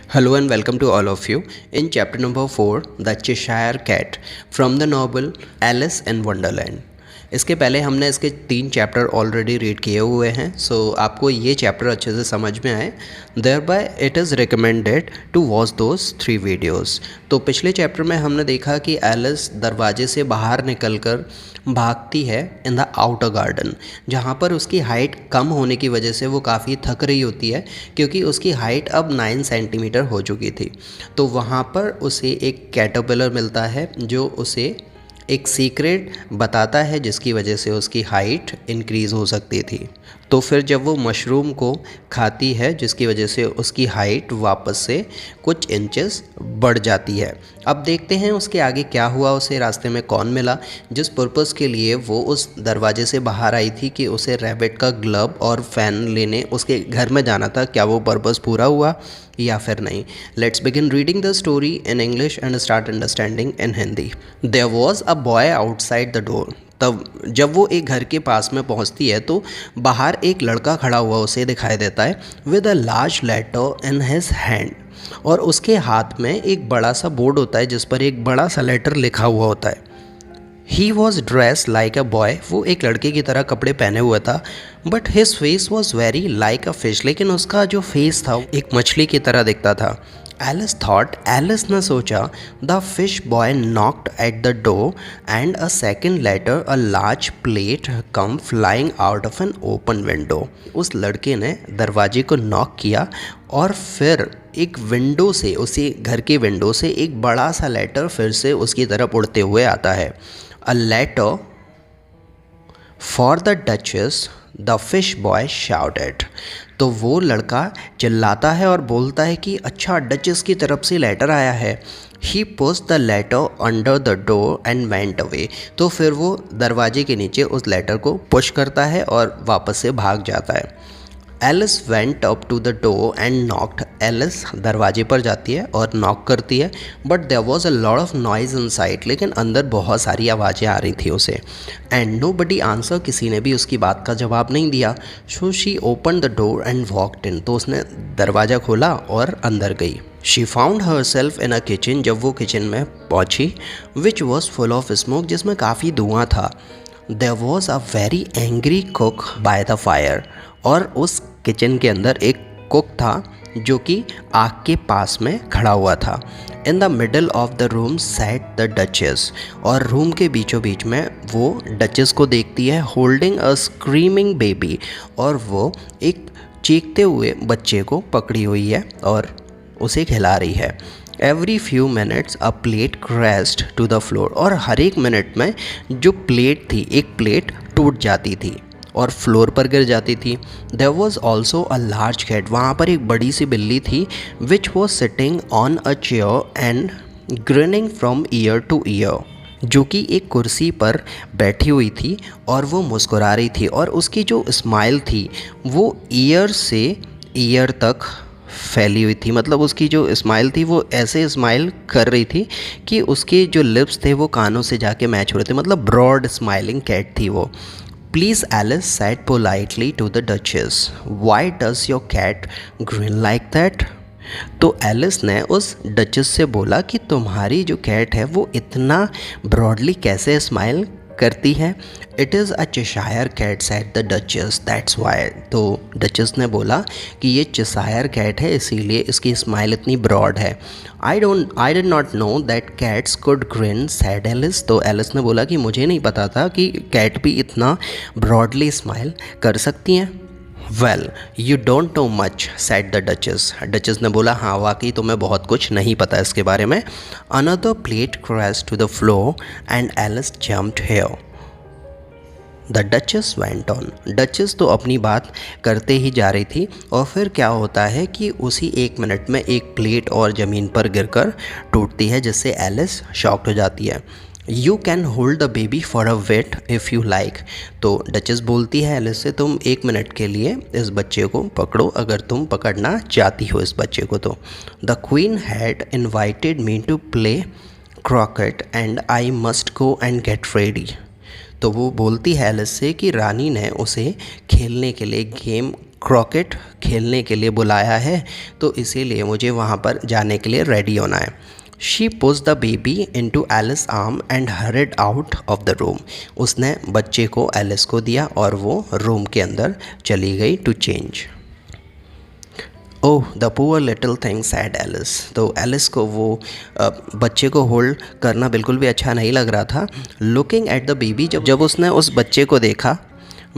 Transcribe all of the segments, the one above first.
Hello and welcome to all of you. In chapter number 4, The Cheshire Cat from the novel Alice in Wonderland. इसके पहले हमने इसके 3 chapter already read किए हुए हैं, सो आपको ये चैप्टर अच्छे से समझ में आए, thereby it is recommended to watch those 3 videos. तो पिछले चैप्टर में हमने देखा कि एलिस दरवाजे से बाहर निकलकर भागती है इन द आउटर गार्डन, जहाँ पर उसकी हाइट कम होने की वजह से वो काफ़ी थक रही होती है, क्योंकि उसकी हाइट अब 9 सेंटीमीटर हो चुकी थी। तो वहाँ पर उसे एक कैटरपिलर मिलता है जो उसे एक सीक्रेट बताता है, जिसकी वजह से उसकी हाइट इंक्रीज़ हो सकती थी। तो फिर जब वो मशरूम को खाती है, जिसकी वजह से उसकी हाइट वापस से कुछ इंचेस बढ़ जाती है। अब देखते हैं उसके आगे क्या हुआ, उसे रास्ते में कौन मिला जिस पर्पज़ के लिए वो उस दरवाजे से बाहर आई थी कि उसे रैबिट का ग्लव और फ़ैन लेने उसके घर में जाना था। क्या वो पर्पज़ पूरा हुआ या फिर नहीं? Let's begin reading the story in English and start understanding in Hindi. There was a boy outside the door. तब जब वो एक घर के पास में पहुंचती है तो बाहर एक लड़का खड़ा हुआ उसे दिखाई देता है with a large letter in his hand, और उसके हाथ में एक बड़ा सा बोर्ड होता है जिस पर एक बड़ा सा लेटर लिखा हुआ होता है। He was dress like a boy, वो एक लड़के की तरह कपड़े पहने हुआ था, but his face was very like a fish, लेकिन उसका जो फेस था एक मछली की तरह दिखता था। एलिस थॉट, एलिस ने सोचा, the fish boy knocked at the door and a second letter a large plate come flying out of an open window. उस लड़के ने दरवाजे को नॉक किया और फिर एक विंडो से, उसी घर के विंडो से एक बड़ा सा लेटर फिर से उसकी तरफ उड़ते हुए आता है। A letter for the duchess, the fish boy shouted. तो वो लड़का चिल्लाता है और बोलता है कि अच्छा, डचेस की तरफ से लेटर आया है। He pushed the letter under the door and went away. तो फिर वो दरवाजे के नीचे उस लेटर को पुश करता है और वापस से भाग जाता है। Alice went up to the door and knocked. Alice दरवाजे पर जाती है और नॉक करती है, but there was a lot of noise inside, लेकिन अंदर बहुत सारी आवाज़ें आ रही थी उसे। एंड नोबडी आंसर, किसी ने भी उसकी बात का जवाब नहीं दिया। So she open the door and walked in. तो उसने दरवाज़ा खोला और अंदर गई। She found herself in a kitchen. जब वो किचन में पहुंची, which was full of smoke, जिसमें काफ़ी धुआं था। There was a very angry cook by the fire, और उस किचन के अंदर एक कुक था जो कि आग के पास में खड़ा हुआ था। In the middle of the room sat the duchess, और रूम के बीचों बीच में वो डचेस को देखती है, होल्डिंग अ स्क्रीमिंग बेबी, और वो एक चीखते हुए बच्चे को पकड़ी हुई है और उसे खिला रही है। Every few minutes a plate crashed to the floor, और हर एक मिनट में जो प्लेट थी, एक प्लेट टूट जाती थी और फ्लोर पर गिर जाती थी। There was also a large cat, वहाँ पर एक बड़ी सी बिल्ली थी, which was sitting on a chair and grinning from ear to ear, जो कि एक कुर्सी पर बैठी हुई थी और वो मुस्कुरा रही थी, और उसकी जो स्माइल थी वो ईयर से ईयर तक फैली हुई थी। मतलब उसकी जो स्माइल थी वो ऐसे स्माइल कर रही थी कि उसके जो लिप्स थे वो कानों से जाके मैच हो रहे थे, मतलब ब्रॉड स्माइलिंग कैट थी वो। Please, Alice said politely to the Duchess, why does your cat grin like that? तो एलिस ने उस डचेस से बोला कि तुम्हारी जो कैट है वो इतना ब्रॉडली कैसे स्माइल करती है। It is a Cheshire cat, said the duchess, that's why. तो डचेस ने बोला कि ये चेशायर कैट है, इसीलिए इसकी स्माइल इतनी ब्रॉड है। I did not know that cats could grin, said Alice. तो एलिस ने बोला कि मुझे नहीं पता था कि कैट भी इतना ब्रॉडली स्माइल कर सकती हैं। Well, you don't know much, said the duchess. Duchess ने बोला, हाँ वाकई तुम्हें बहुत कुछ नहीं पता इसके बारे में। Another plate crashed to the floor and Alice jumped here. The duchess went on. Duchess तो अपनी बात करते ही जा रही थी, और फिर क्या होता है कि उसी 1 मिनट में एक प्लेट और ज़मीन पर गिरकर टूटती है, जिससे एलिस शॉक्ड हो जाती है। You can hold the baby for a wait if you like. तो डचेस बोलती है एलिस से, तुम 1 मिनट के लिए इस बच्चे को पकड़ो अगर तुम पकड़ना चाहती हो इस बच्चे को तो। The queen had invited me to play croquet and I must go and get ready. तो वो बोलती है एलिस से कि रानी ने उसे खेलने के लिए गेम क्रॉकेट खेलने के लिए बुलाया है, तो इसीलिए मुझे वहाँ पर जाने के लिए रेडी होना है। She push the baby into Alice arm and hurried out of the room. उसने बच्चे को एलिस को दिया और वो रूम के अंदर चली गई to change. Oh the poor little thing said Alice. तो एलिस को वो बच्चे को होल्ड करना बिल्कुल भी अच्छा नहीं लग रहा था। लुकिंग एट द बेबी, जब उसने उस बच्चे को देखा,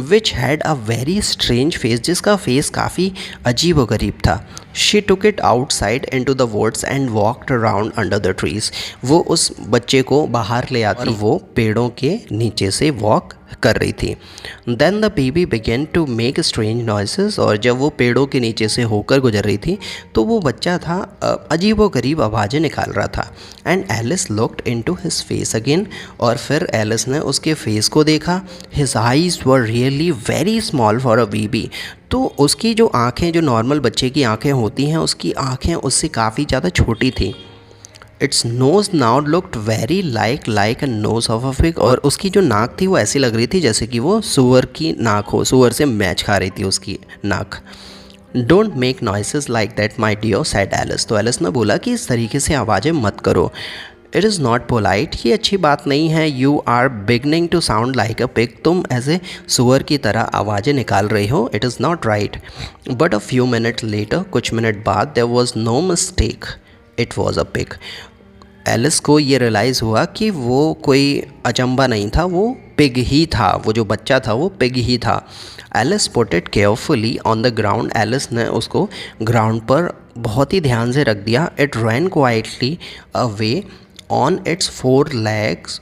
which had a very strange face, जिसका फेस काफ़ी अजीब व गरीब था। She took it outside into the woods and walked around under the trees. वो उस बच्चे को बाहर ले आती और वो पेड़ों के नीचे से वॉक कर रही थी। Then the baby began to make strange noises. और जब वो पेड़ों के नीचे से होकर गुजर रही थी तो वो बच्चा था अजीब व गरीब आवाज़ें निकाल रहा था। And Alice looked into his face again. और फिर एलिस ने उसके फेस को देखा। His eyes were really very small for a baby. तो उसकी जो आँखें, जो नॉर्मल बच्चे की आँखें होती हैं, उसकी आँखें उससे काफ़ी ज़्यादा छोटी थी। Its nose now looked very like a nose of a pig. और उसकी जो नाक थी वो ऐसी लग रही थी जैसे कि वो सूअर की नाक हो, सूअर से मैच खा रही थी उसकी नाक। Don't make noises like that my dear said Alice. तो एलिस ने बोला कि इस तरीके से आवाज़ें मत करो। इट इज़ नॉट पोलाइट, ये अच्छी बात नहीं है। You are beginning to sound like a pig, तुम ऐसे सुअर की तरह आवाज़ें निकाल रही हो। It is not right. But a few minute later, कुछ मिनट बाद, there was no mistake, it was a pig. Alice को ये रियलाइज़ हुआ कि वो कोई अचंबा नहीं था, वो पिग ही था। वो जो बच्चा था वो पिग ही था। Alice put it carefully on the ground. Alice ने उसको ग्राउंड पर बहुत ही ध्यान से रख दिया। It ran quietly away on its 4 legs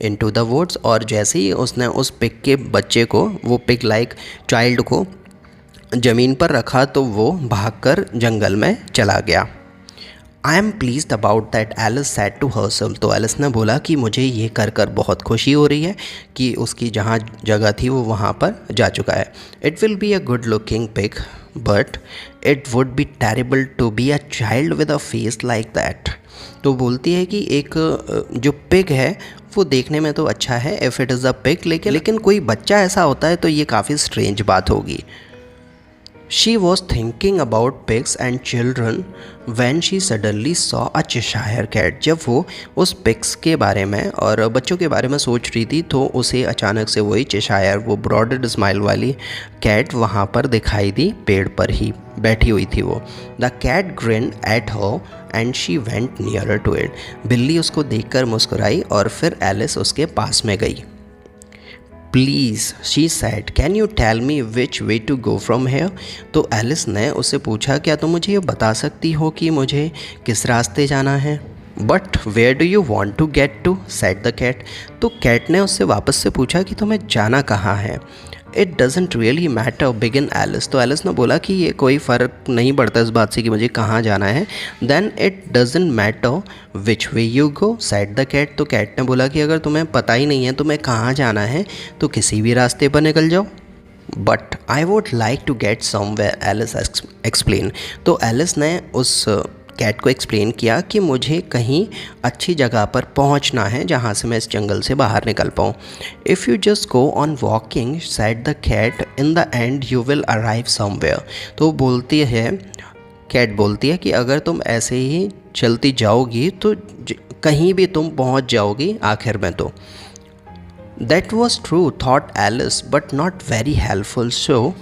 into the woods. और जैसे ही उसने उस पिग के बच्चे को, वो पिग लाइक चाइल्ड को ज़मीन पर रखा तो वो भागकर जंगल में चला गया। I am pleased about that, Alice said to herself. तो एलिस ने बोला कि मुझे ये कर कर बहुत खुशी हो रही है कि उसकी जहाँ जगह थी वो वहाँ पर जा चुका है। It will be a good looking pig but it would be terrible to be a child with a face like that. तो बोलती है कि एक जो पिग है वो देखने में तो अच्छा है, if it is a pig, लेकिन कोई बच्चा ऐसा होता है तो ये काफ़ी स्ट्रेंज बात होगी। She was thinking about pigs and children when she suddenly saw a Cheshire cat। जब वो उस पिग्स के बारे में और बच्चों के बारे में सोच रही थी तो उसे अचानक से वही चेशायर, वो ब्रॉडेड स्माइल वाली कैट वहाँ पर दिखाई दी। पेड़ पर ही बैठी हुई थी वो। The cat grinned at her and she went nearer to it। बिल्ली उसको देखकर मुस्कुराई और फिर एलिस उसके पास में गई। Please she said, can you tell me which way to go from here. तो एलिस ने उससे पूछा, क्या तुम मुझे ये बता सकती हो कि मुझे किस रास्ते जाना है। But where do you want to get to, said the cat. तो कैट ने उससे वापस से पूछा कि तुम्हें जाना कहाँ है। It doesn't really matter, begin Alice. तो एलिस ने बोला कि ये कोई फ़र्क नहीं पड़ता इस बात से कि मुझे कहाँ जाना है। Then it doesn't matter which way you go, said the cat. तो कैट ने बोला कि अगर तुम्हें पता ही नहीं है तुम्हें कहाँ जाना है तो किसी भी रास्ते पर निकल जाओ। But I would like to get somewhere, Alice explain. तो एलिस ने उस कैट को एक्सप्लेन किया कि मुझे कहीं अच्छी जगह पर पहुंचना है जहां से मैं इस जंगल से बाहर निकल पाऊँ। If you just go on walking, said the cat, in the end you will arrive somewhere. तो बोलती है, कैट बोलती है कि अगर तुम ऐसे ही चलती जाओगी तो कहीं भी तुम पहुंच जाओगी आखिर में। तो that was true, thought Alice, but not very helpful, so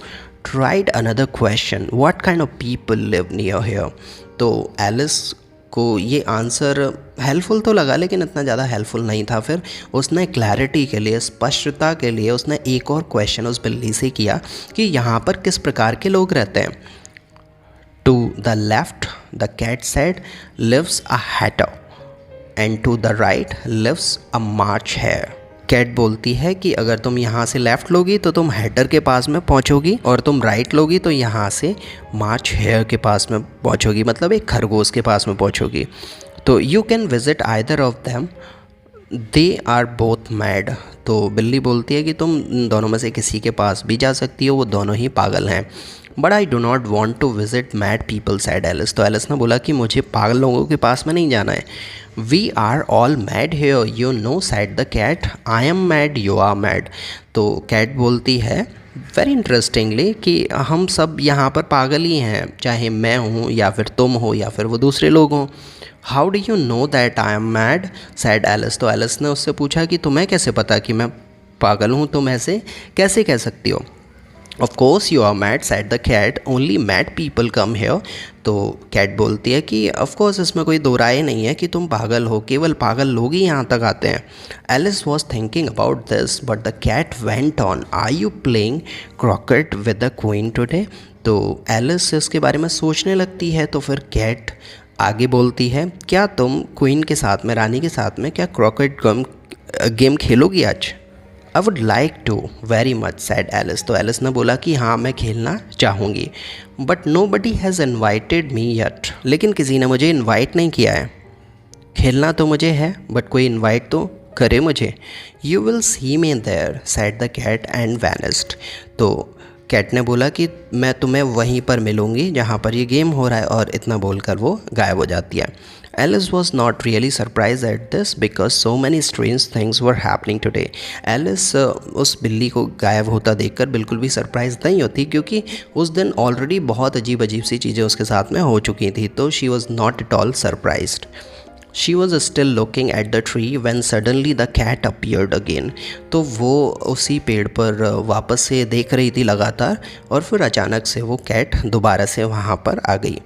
tried another question, what kind of people live near here. तो एलिस को ये आंसर हेल्पफुल तो लगा लेकिन इतना ज़्यादा हेल्पफुल नहीं था। फिर उसने क्लैरिटी के लिए, स्पष्टता के लिए उसने एक और क्वेश्चन उस बिल्ली से किया कि यहाँ पर किस प्रकार के लोग रहते हैं। To the left, the cat said, lives a hatter and to the right lives a March hare. Cat बोलती है कि अगर तुम यहाँ से लेफ़्ट लोगी तो तुम हैटर के पास में पहुँचोगी और तुम राइट लोगी तो यहाँ से मार्च हेयर के पास में पहुँचोगी, मतलब एक खरगोश के पास में पहुँचोगी। तो you can visit either of them, they are both mad. तो बिल्ली बोलती है कि तुम दोनों में से किसी के पास भी जा सकती हो, वो दोनों ही पागल हैं। But I do not want to visit mad people said Alice. तो एलिस ने बोला कि मुझे पागल लोगों के पास में नहीं जाना है। We are all mad here you know said the cat, I am mad you are mad. तो कैट बोलती है वेरी इंटरेस्टिंगली कि हम सब यहाँ पर पागल ही हैं, चाहे मैं हूँ या फिर तुम हो या फिर वो दूसरे लोग हों। How do you know that I am mad said Alice. तो एलिस ने उससे पूछा कि तुम्हें कैसे पता कि मैं पागल हूँ, तुम ऐसे कैसे कह सकती हो। Of course you are mad said the cat, only mad people come here. तो कैट बोलती है कि ऑफ कोर्स इसमें कोई दो राय नहीं है कि तुम पागल हो, केवल पागल लोग ही यहाँ तक आते हैं। Alice was thinking about this but the cat went on, are you playing croquet with the queen today. तो एलिस इसके बारे में सोचने लगती है, तो फिर कैट आगे बोलती है, क्या तुम क्वीन के साथ में, रानी के साथ में, क्या क्रॉकेट गेम खेलोगी आज। I would like to very much said Alice. तो एलिस ने बोला कि हाँ मैं खेलना चाहूँगी, but nobody has invited me yet. लेकिन किसी ने मुझे इन्वाइट नहीं किया है। खेलना तो मुझे है बट कोई इन्वाइट तो करे मुझे। You will see me there said the cat and vanished. तो कैट ने बोला कि मैं तुम्हें वहीं पर मिलूँगी जहाँ पर ये गेम हो रहा है, और इतना बोलकर वो गायब हो जाती है। Alice was not really surprised at this because so many strange things were happening today. Alice उस बिल्ली को गायब होता देखकर बिल्कुल भी सरप्राइज नहीं होती, क्योंकि उस दिन ऑलरेडी बहुत अजीब अजीब सी चीज़ें उसके साथ में हो चुकी थी। तो she was not at all surprised. She was still looking at the tree when suddenly the cat appeared again. तो वो उसी पेड़ पर वापस से देख रही थी लगातार, और फिर अचानक से वो कैट दोबारा से वहाँ पर आ गई।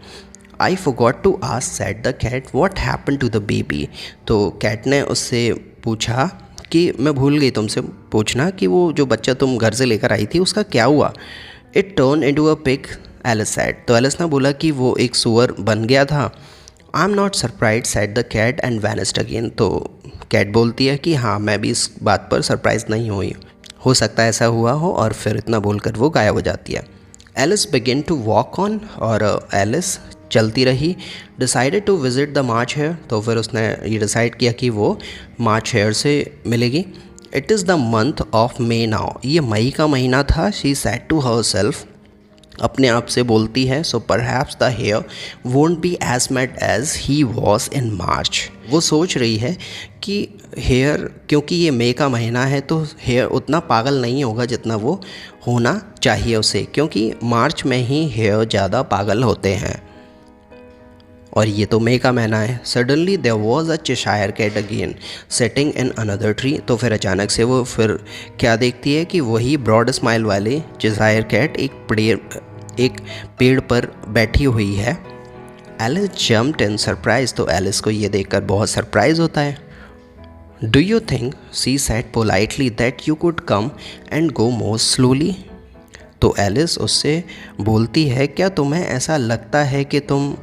I forgot to ask said the cat what happened to the baby. तो कैट ने उससे पूछा कि मैं भूल गई तुमसे पूछना कि वो जो बच्चा तुम घर से लेकर आई थी उसका क्या हुआ। It turned into a pig, Alice said. तो एलिस ने बोला कि वो एक सूअर बन गया था। I'm not surprised said the cat and vanished again. तो कैट बोलती है कि हाँ मैं भी इस बात पर सरप्राइज नहीं हुई, हो सकता है ऐसा हुआ हो, और फिर इतना बोलकर वो गायब हो जाती है। Alice begin to walk on, और एलिस चलती रही। Decided to visit the March hare. तो फिर उसने ये डिसाइड किया कि वो मार्च हेयर से मिलेगी। It is the month of May now, ये मई का महीना था। She said to herself, अपने आप से बोलती है, so perhaps the hare won't be as mad as he was in March. वो सोच रही है कि हेयर, क्योंकि ये मई का महीना है तो हेयर उतना पागल नहीं होगा जितना वो होना चाहिए उसे, क्योंकि मार्च में ही हेयर ज़्यादा पागल होते हैं, और ये तो मई का महीना है। Suddenly there was a Cheshire cat again sitting in another tree. तो फिर अचानक से वो फिर क्या देखती है कि वही ब्रॉड स्माइल वाले चेशायर कैट एक पेड़ पर बैठी हुई है। Alice jumped in surprise. तो एलिस को ये देखकर बहुत सरप्राइज होता है। Do you think she said politely that you could come and go more slowly. तो एलिस उससे बोलती है, क्या तुम्हें ऐसा लगता है कि तुम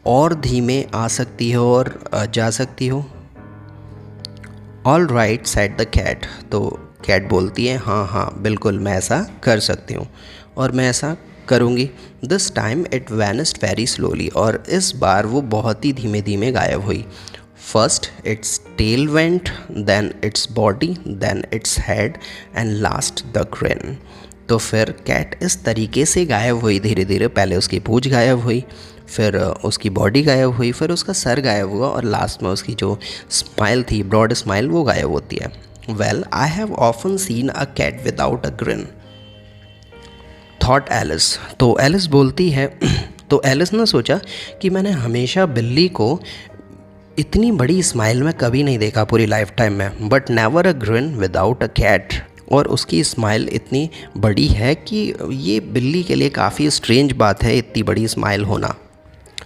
और धीमे आ सकती हो और जा सकती हो। All right said the cat. तो कैट बोलती है, हाँ हाँ बिल्कुल मैं ऐसा कर सकती हूँ और मैं ऐसा करूँगी। This time it vanished very slowly. और इस बार वो बहुत ही धीमे धीमे गायब हुई। First its tail went, then its body, then its head and last the grin. तो फिर कैट इस तरीके से गायब हुई धीरे धीरे। पहले उसकी पूँछ गायब हुई, फिर उसकी बॉडी गायब हुई, फिर उसका सर गायब हुआ, और लास्ट में उसकी जो स्माइल थी, ब्रॉड स्माइल, वो गायब होती है। Well I have often seen a cat without a grin thought Alice. तो एलिस बोलती है, तो एलिस ने सोचा कि मैंने हमेशा बिल्ली को इतनी बड़ी स्माइल में कभी नहीं देखा पूरी लाइफ टाइम में, but never a grin without a cat. और उसकी स्माइल इतनी बड़ी है कि ये बिल्ली के लिए काफ़ी स्ट्रेंज बात है, इतनी बड़ी स्माइल होना।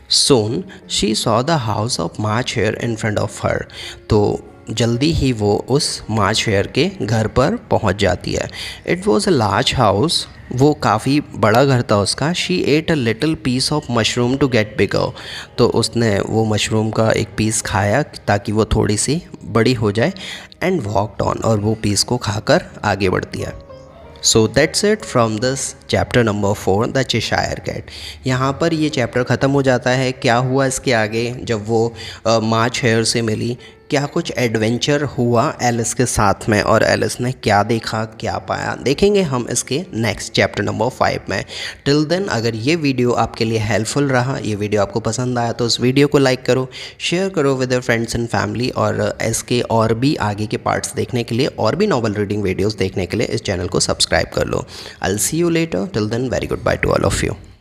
Soon she saw the house of March hare in front of her. तो जल्दी ही वो उस मार्च हेयर के घर पर पहुंच जाती है। It was a large house, वो काफ़ी बड़ा घर था उसका। She ate a little piece of mushroom to get bigger. तो उसने वो मशरूम का एक पीस खाया ताकि वो थोड़ी सी बड़ी हो जाए, एंड वॉकड ऑन, और वो पीस को खाकर आगे बढ़ती है। So that's it from this chapter number 4 the Cheshire cat. यहाँ पर ये चैप्टर ख़त्म हो जाता है। क्या हुआ इसके आगे जब वो मार्च हेयर से मिली, क्या कुछ एडवेंचर हुआ एलिस के साथ में और एलिस ने क्या देखा क्या पाया, देखेंगे हम इसके नेक्स्ट चैप्टर नंबर 5 में। टिल देन अगर ये वीडियो आपके लिए हेल्पफुल रहा, ये वीडियो आपको पसंद आया तो इस वीडियो को लाइक करो, शेयर करो with your friends and family, और इसके और भी आगे के पार्ट्स देखने के लिए और भी नॉवल रीडिंग वीडियोज़ देखने के लिए इस चैनल को सब्सक्राइब कर लो। I will see you later, till then very goodbye to all of you.